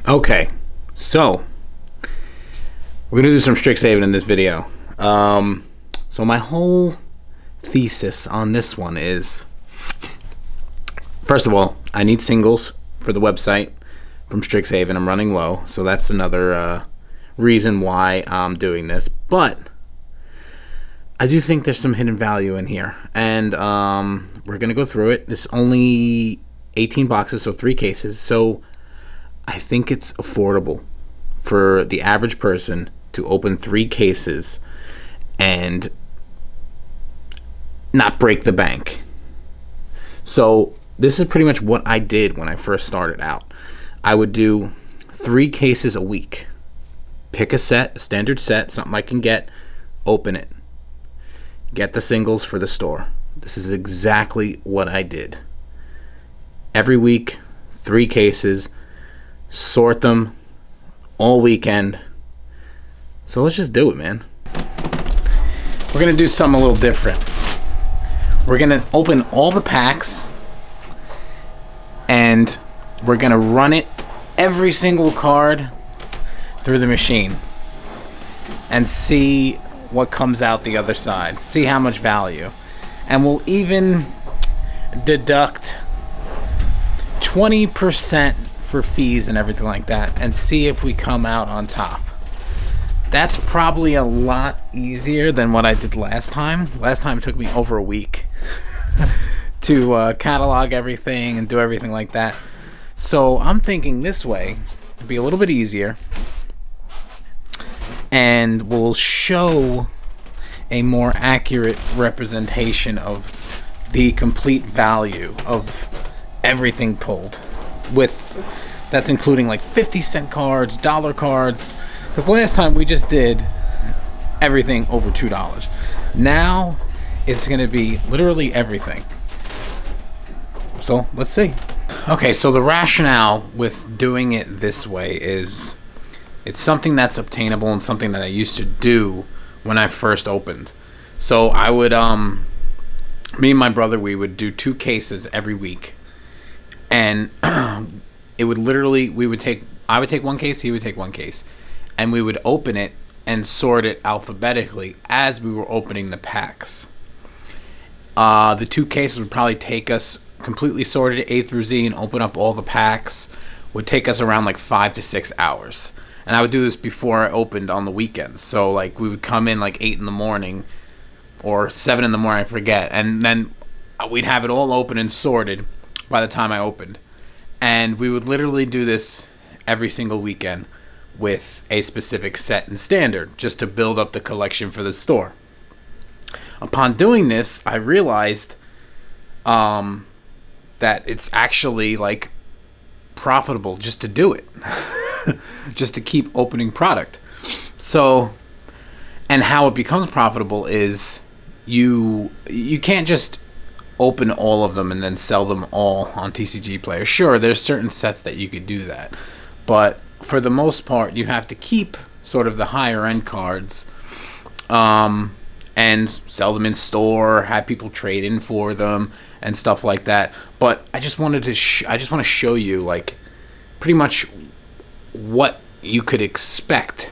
Okay, so we're gonna do some Strixhaven in this video. So my whole thesis on this one is, first of all, I need singles for the website from Strixhaven. I'm running low, so that's another reason why I'm doing this. But I do think there's some hidden value in here, and we're gonna go through it. This is only 18 boxes, so 3 cases. So I think it's affordable for the average person to open 3 cases and not break the bank. So this is pretty much what I did when I first started out. I would do 3 cases a week. Pick a set, a standard set, something I can get, open it. Get the singles for the store. This is exactly what I did. Every week, 3 cases, sort them all weekend. So let's just do it, man. We're gonna do something a little different. We're gonna open all the packs and we're gonna run it, every single card, through the machine and see what comes out the other side. See how much value. And we'll even deduct 20% for fees and everything like that and see if we come out on top. That's probably a lot easier than what I did last time. Last time it took me over a week to catalog everything and do everything like that. So I'm thinking this way it'll be a little bit easier, and we'll show a more accurate representation of the complete value of everything pulled. That's including like 50-cent cards, dollar cards, because last time we just did everything over $2. Now it's going to be literally everything. So let's see. Okay, so the rationale with doing it this way is it's something that's obtainable and something that I used to do when I first opened. So I would, me and my brother, we would do 2 cases every week. And it would literally, I would take 1 case, he would take 1 case. And we would open it and sort it alphabetically as we were opening the packs. The 2 cases would probably take us, completely sorted A through Z and open up all the packs, would take us around like 5 to 6 hours. And I would do this before I opened on the weekends. So like we would come in like 8 in the morning or 7 in the morning, I forget. And then we'd have it all open and sorted by the time I opened. And we would literally do this every single weekend with a specific set and standard just to build up the collection for the store. Upon doing this, I realized that it's actually like profitable just to do it. Just to keep opening product. So, and how it becomes profitable is you can't just open all of them and then sell them all on TCG Player. Sure, there's certain sets that you could do that, but for the most part you have to keep sort of the higher end cards and sell them in store, have people trade in for them and stuff like that. But I just wanted to I just want to show you like pretty much what you could expect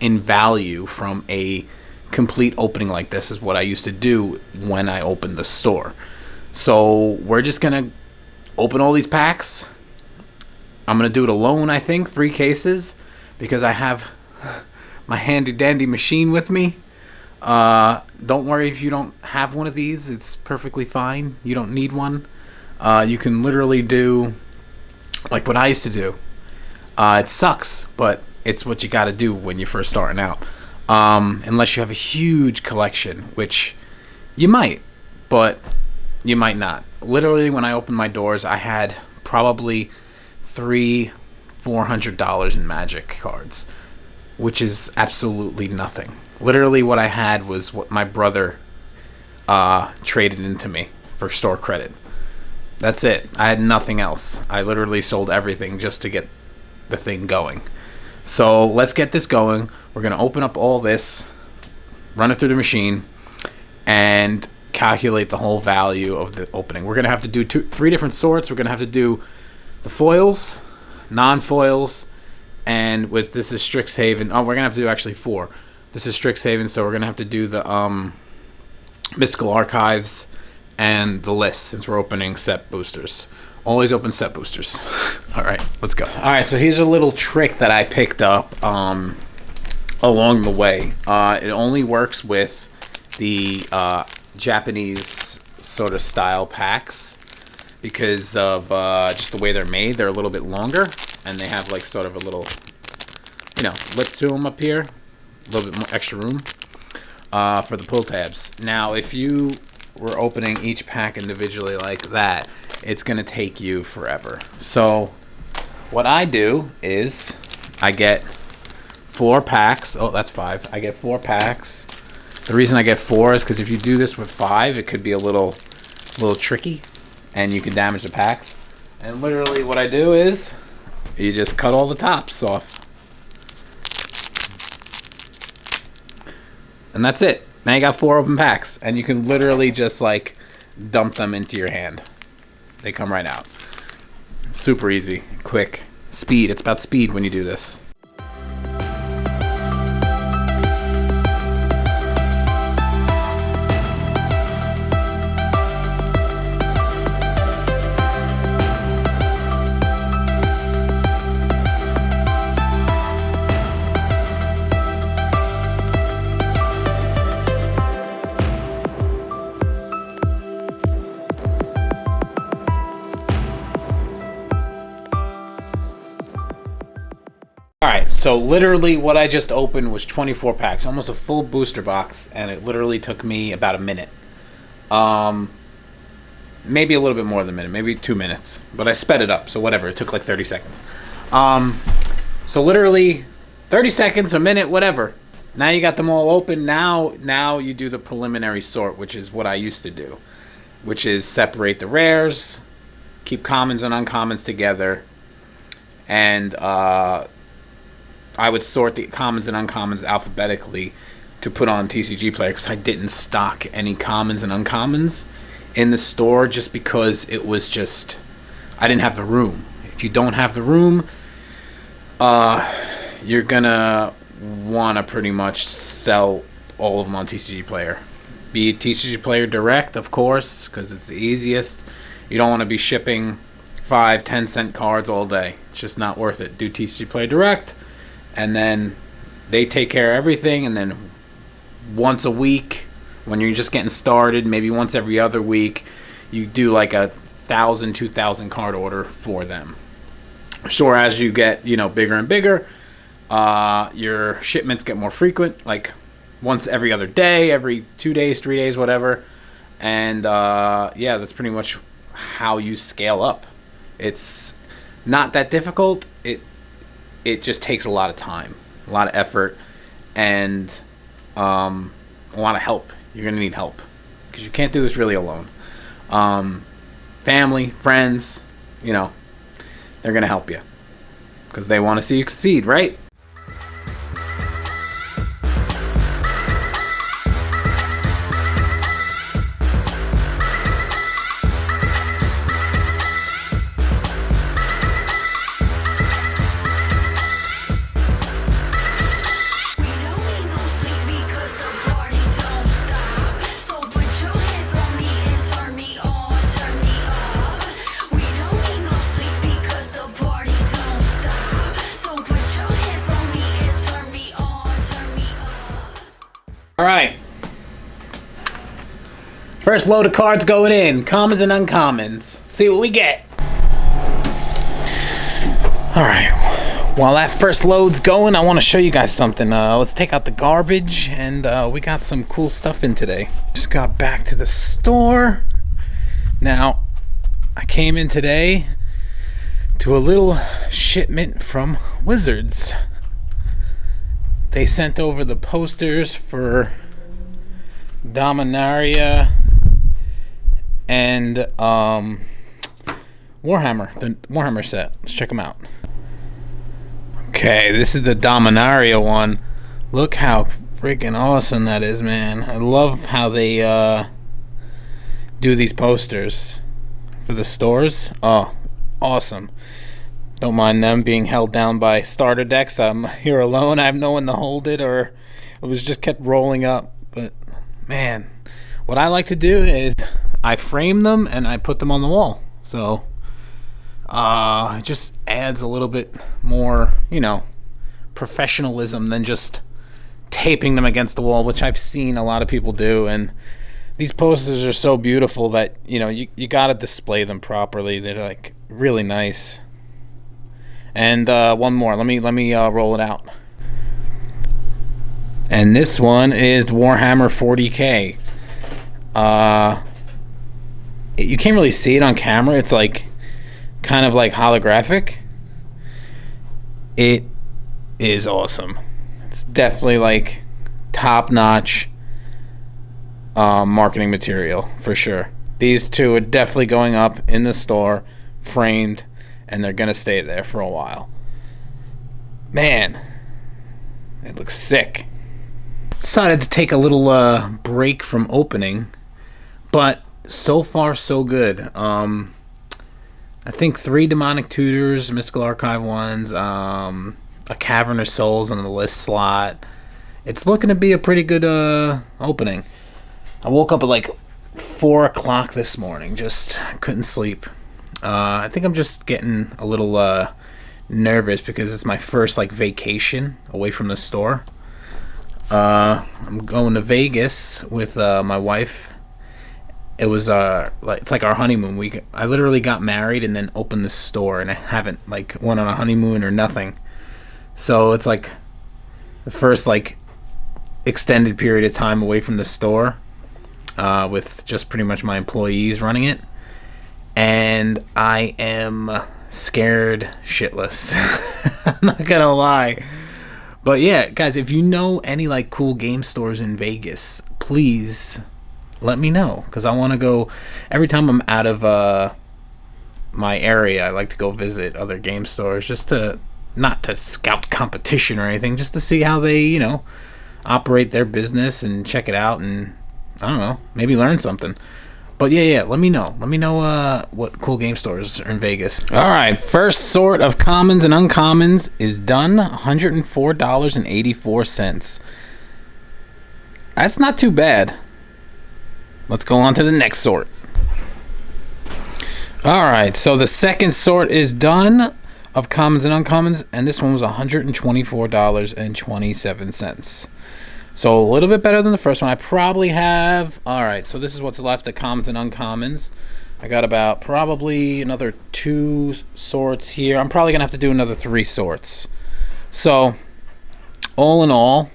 in value from a complete opening like this is what I used to do when I opened the store. So we're just gonna open all these packs. I'm gonna do it alone, I think, 3 cases, because I have my handy dandy machine with me. Don't worry if you don't have one of these, it's perfectly fine. You don't need one. You can literally do like what I used to do. It sucks, but it's what you got to do when you're first starting out. Unless you have a huge collection, which you might, but you might not. Literally, when I opened my doors, I had probably $400 in Magic cards, which is absolutely nothing. Literally, what I had was what my brother traded into me for store credit. That's it. I had nothing else. I literally sold everything just to get the thing going. So let's get this going. We're going to open up all this, run it through the machine, and calculate the whole value of the opening. We're going to have to do 3 different sorts. We're going to have to do the foils, non-foils, and with this is Strixhaven. Oh, we're gonna have to do actually 4. This is Strixhaven, so we're gonna have to do the Mystical Archives and the list since we're opening set boosters. Always open set boosters. All right, let's go. All right, so here's a little trick that I picked up along the way. It only works with the Japanese sort of style packs because of just the way they're made. They're a little bit longer, and they have like sort of a little, lip to them up here, a little bit more extra room for the pull tabs. Now, if you were opening each pack individually like that, it's gonna take you forever. So what I do is I get 4 packs. Oh, that's 5. I get 4 packs. The reason I get 4 is because if you do this with 5, it could be a little tricky, and you can damage the packs. And literally what I do is you just cut all the tops off. And that's it. Now you got 4 open packs, and you can literally just like dump them into your hand. They come right out. Super easy, quick, speed. It's about speed when you do this. Alright, so literally what I just opened was 24 packs, almost a full booster box, and it literally took me about a minute. Maybe a little bit more than a minute, maybe 2 minutes, but I sped it up, so whatever, it took like 30 seconds. So literally 30 seconds, a minute, whatever. Now you got them all open. Now you do the preliminary sort, which is what I used to do, which is separate the rares, keep commons and uncommons together, and I would sort the commons and uncommons alphabetically to put on TCG Player, because I didn't stock any commons and uncommons in the store just because it was just, I didn't have the room. If you don't have the room, you're gonna want to pretty much sell all of them on TCG Player. Be it TCG Player Direct, of course, because it's the easiest. You don't want to be shipping 5-10 cent cards all day. It's just not worth it. Do TCG Player Direct, and then they take care of everything, and then once a week when you're just getting started, maybe once every other week, you do like a 1,000, 2,000 card order for them. So as you get bigger and bigger, your shipments get more frequent, like once every other day, every 2 days, 3 days, whatever. And yeah, that's pretty much how you scale up. It's not that difficult. It just takes a lot of time, a lot of effort, and a lot of help. You're going to need help because you can't do this really alone. Family, friends, they're going to help you because they want to see you succeed, right? All right. First load of cards going in. Commons and uncommons. See what we get. All right. While that first load's going, I want to show you guys something. Let's take out the garbage, and we got some cool stuff in today. Just got back to the store. Now, I came in today to a little shipment from Wizards. They sent over the posters for Dominaria and Warhammer, the Warhammer set. Let's check them out. Okay, this is the Dominaria one. Look how freaking awesome that is, man. I love how they do these posters for the stores. Oh, awesome. Don't mind them being held down by starter decks. I'm here alone. I have no one to hold it, or it was just kept rolling up. But man, what I like to do is I frame them and I put them on the wall. So it just adds a little bit more, professionalism than just taping them against the wall, which I've seen a lot of people do. And these posters are so beautiful that you got to display them properly. They're like really nice. And one more. Let me roll it out. And this one is Warhammer 40K. You can't really see it on camera. It's like kind of like holographic. It is awesome. It's definitely like top-notch marketing material for sure. These two are definitely going up in the store, framed, and they're gonna stay there for a while. Man, it looks sick. Decided to take a little break from opening, but so far so good. I think 3 Demonic Tutors, Mystical Archive ones, a Cavern of Souls on the list slot. It's looking to be a pretty good opening. I woke up at like 4 o'clock this morning, just couldn't sleep. I think I'm just getting a little nervous because it's my first like vacation away from the store. I'm going to Vegas with my wife. It was it's like our honeymoon week. I literally got married and then opened this store, and I haven't like went on a honeymoon or nothing. So it's like the first like extended period of time away from the store, with just pretty much my employees running it, and I am scared shitless. I'm not gonna lie. But yeah, guys, if you know any like cool game stores in Vegas, please let me know, because I want to go. Every time I'm out of my area, I like to go visit other game stores, just to not to scout competition or anything, just to see how they operate their business and check it out, and I don't know, maybe learn something. But yeah, let me know. Let me know what cool game stores are in Vegas. All right, first sort of commons and uncommons is done. $104.84. That's not too bad. Let's go on to the next sort. All right, so the second sort is done of commons and uncommons, and this one was $124.27. So a little bit better than the first one. I probably have... Alright, so this is what's left of commons and uncommons. I got about probably another 2 sorts here. I'm probably going to have to do another 3 sorts. So, all in all,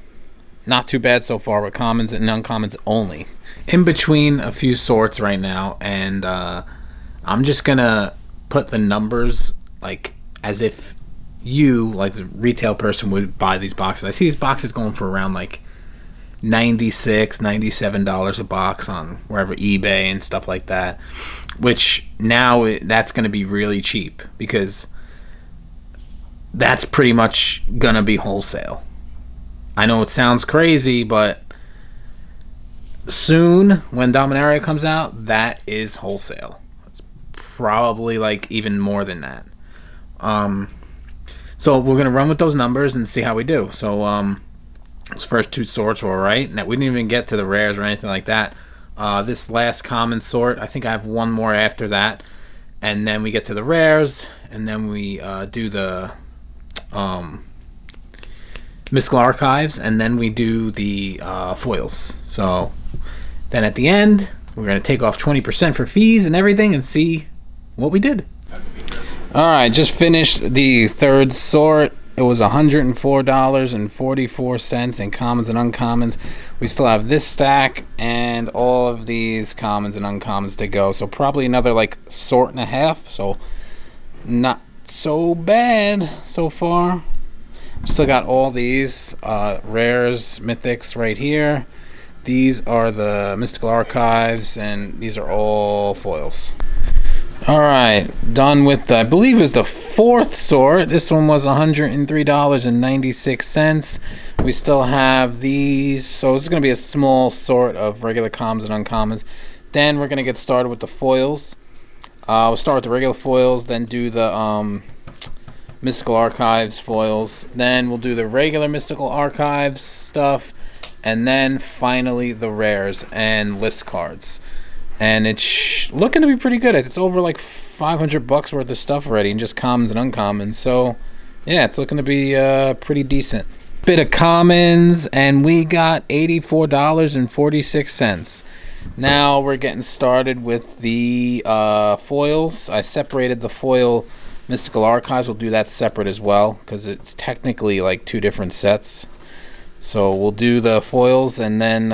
not too bad so far with commons and uncommons only. In between a few sorts right now, and I'm just going to put the numbers like as if you, like the retail person, would buy these boxes. I see these boxes going for around like $96, $97 a box on wherever, eBay and stuff like that, which now that's going to be really cheap, because that's pretty much going to be wholesale. I know it sounds crazy, but soon when Dominaria comes out, that is wholesale. It's probably like even more than that. So we're going to run with those numbers and see how we do. So those first 2 sorts were alright. Now, we didn't even get to the rares or anything like that. This last common sort, I think I have one more after that. And then we get to the rares, and then we do the Mystical Archives, and then we do the foils. So then at the end, we're going to take off 20% for fees and everything and see what we did. Alright, just finished the third sort. It was $104.44 in commons and uncommons. We still have this stack and all of these commons and uncommons to go. So probably another like sort and a half. So not so bad so far. Still got all these rares, mythics right here. These are the Mystical Archives, and these are all foils. Alright, done with, I believe it was the 4th sort. This one was $103.96. We still have these, so it's going to be a small sort of regular commons and uncommons. Then we're going to get started with the foils. We'll start with the regular foils, then do the Mystical Archives foils. Then we'll do the regular Mystical Archives stuff. And then finally the rares and list cards. And it's looking to be pretty good. It's over like $500 worth of stuff already, and just commons and uncommons. So yeah, it's looking to be pretty decent. Bit of commons, and we got $84.46. Now we're getting started with the foils. I separated the foil Mystical Archives. We'll do that separate as well, because it's technically like two different sets. So we'll do the foils, and then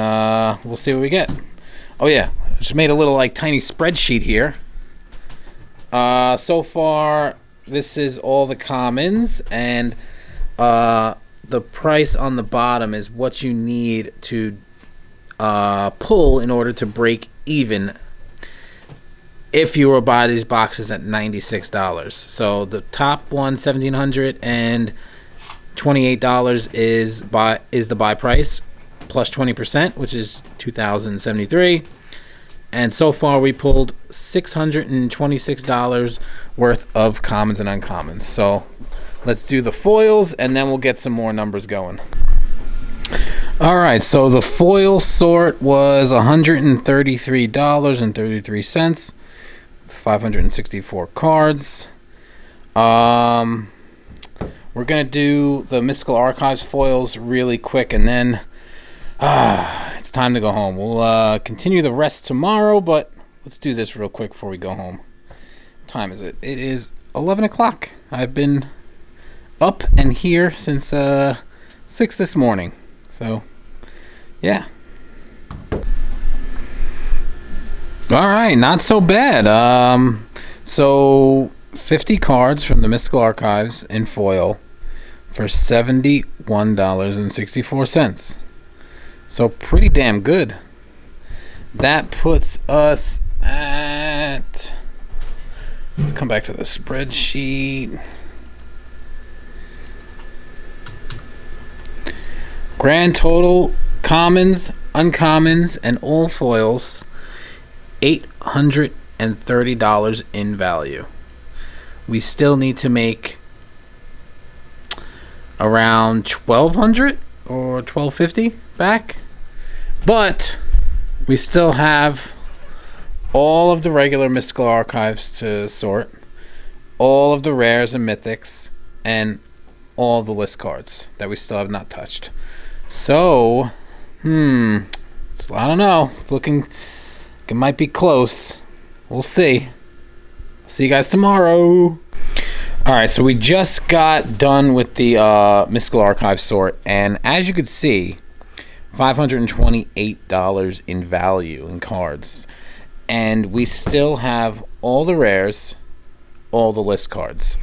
we'll see what we get. Oh yeah, just made a little like tiny spreadsheet here. So far, this is all the commons, and the price on the bottom is what you need to pull in order to break even if you were to buy these boxes at $96. So the top one, $1,728, is the buy price plus 20%, which is $2,073. And so far we pulled $626 worth of commons and uncommons. So let's do the foils, and then we'll get some more numbers going. All right, so the foil sort was $133.33 with 564 cards. We're gonna do the Mystical Archives foils really quick, and then it's time to go home. We'll continue the rest tomorrow, but let's do this real quick before we go home. What time is it? It is 11 o'clock. I've been up and here since 6 this morning. So, yeah. All right, not so bad. So 50 cards from the Mystical Archives in foil for $71.64. So pretty damn good. That puts us at, let's come back to the spreadsheet. Grand total, commons, uncommons, and all foils, $830 in value. We still need to make around $1,200 or $1,250 back, but we still have all of the regular Mystical Archives to sort, all of the rares and mythics, and all of the list cards that we still have not touched. So, I don't know. Looking, it might be close. We'll see. See you guys tomorrow. All right, so we just got done with the Mystical Archive sort, and as you could see, $528 in value in cards, and we still have all the rares, all the list cards.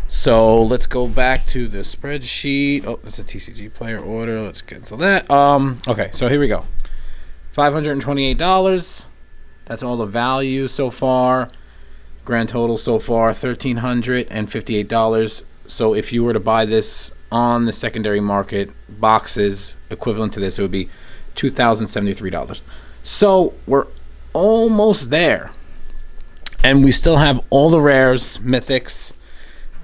So let's go back to the spreadsheet. Oh, that's a TCG player order. Let's cancel that. Okay, so here we go. $528. That's all the value so far. Grand total so far, $1,358. So if you were to buy this on the secondary market, boxes equivalent to this, it would be $2,073. So we're almost there. And we still have all the rares, mythics,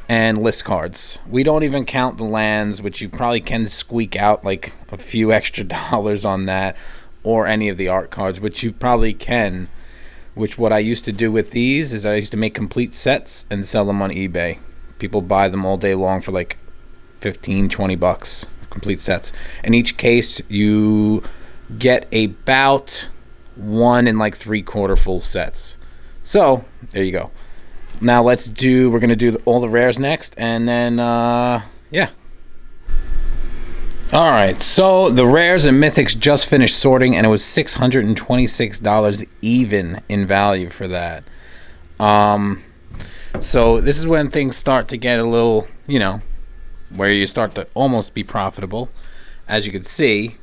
and list cards. We don't even count the lands, which you probably can squeak out like a few extra dollars on that, or any of the art cards, which you probably can. Which what I used to do with these is I used to make complete sets and sell them on eBay. People buy them all day long for like $15-20 complete sets. In each case you get about 1 3/4 full sets. So there you go. Now we're gonna do all the rares next, and then yeah. All right, so the rares and mythics just finished sorting, and it was $626 even in value for that. So this is when things start to get a little, where you start to almost be profitable. As you can see,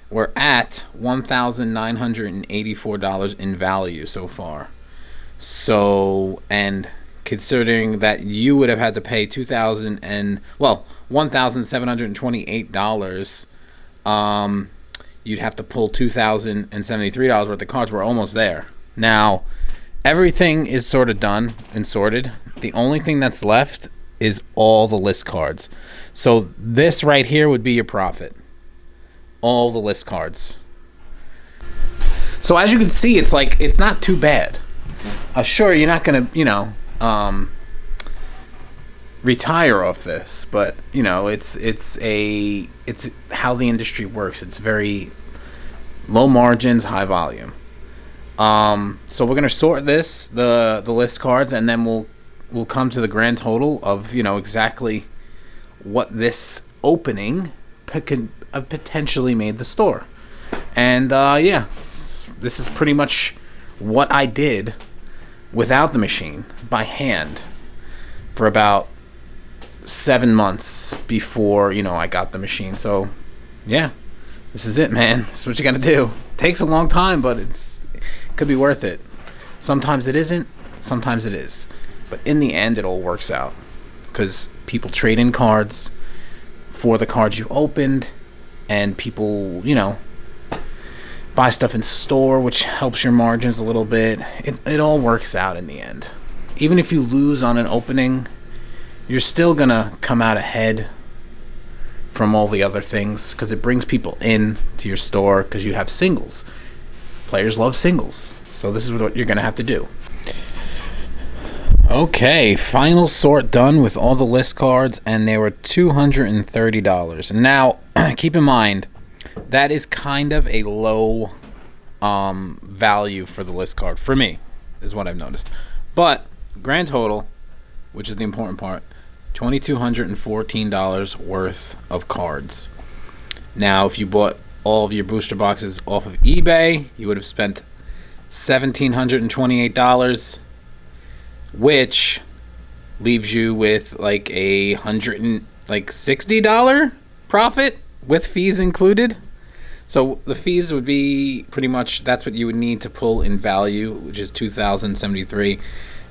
we're at $1,984 in value so far. So, and considering that you would have had to pay $1,728, you'd have to pull $2,073 worth of cards. We're almost there. Now, everything is sort of done and sorted. The only thing that's left is all the list cards. So this right here would be your profit. All the list cards. So as you can see, it's like, it's not too bad. Sure, you're not gonna, retire off this, but it's how the industry works. It's very low margins, high volume. So we're gonna sort the list cards, and then we'll come to the grand total of exactly what this opening could have potentially made the store. And yeah, this is pretty much what I did without the machine by hand for about 7 months before I got the machine. So yeah, this is it, man. This is what you gotta do. Takes a long time, but it could be worth it. Sometimes it isn't, sometimes it is, but in the end it all works out because people trade in cards for the cards you opened, and people buy stuff in store, which helps your margins a little bit. It all works out in the end. Even if you lose on an opening, you're still gonna come out ahead from all the other things because it brings people in to your store because you have singles. Players love singles, so this is what you're gonna have to do. Okay, final sort done with all the list cards, and they were $230. Now, keep in mind, that is kind of a low value for the list card. For me, is what I've noticed. But, grand total, which is the important part, $2,214 worth of cards. Now, if you bought all of your booster boxes off of eBay, you would have spent $1,728, which leaves you with like a $160 profit with fees included. So the fees would be pretty much, that's what you would need to pull in value, which is $2,073.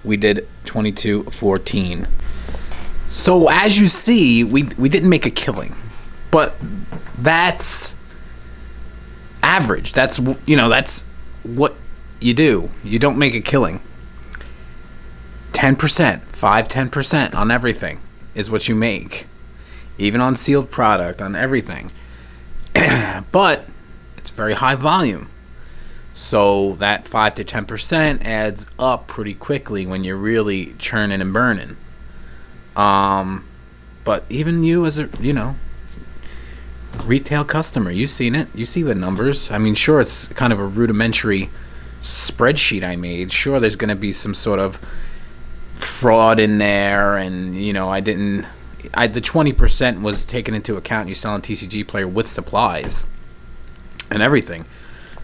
We did $2,214. So as you see, we didn't make a killing, but that's average. That's that's what you do. You don't make a killing. 10%, 5-10% on everything is what you make, even on sealed product, on everything. But it's very high volume, so that 5 to 10% adds up pretty quickly when you're really churning and burning. But even you as a retail customer, you've seen it. You see the numbers. I mean, sure, it's kind of a rudimentary spreadsheet I made. Sure, there's going to be some sort of fraud in there, and the 20% was taken into account. You're selling TCG player with supplies and everything.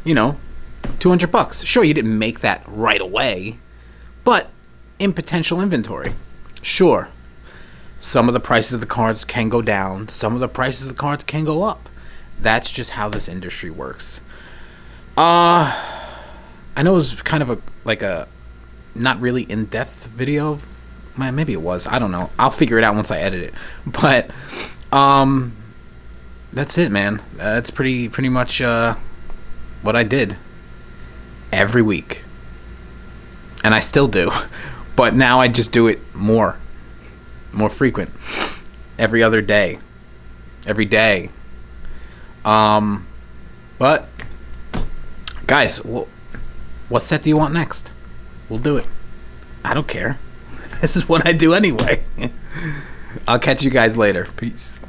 $200. Sure, you didn't make that right away, but in potential inventory, sure. Some of the prices of the cards can go down. Some of the prices of the cards can go up. That's just how this industry works. I know it was kind of a not really in-depth video. Maybe it was. I don't know. I'll figure it out once I edit it. But that's it, man. That's pretty much what I did every week, and I still do. But now I just do it more frequent, every other day, every day. But guys, what set do you want next? We'll do it. I don't care. This is what I do anyway. I'll catch you guys later. Peace.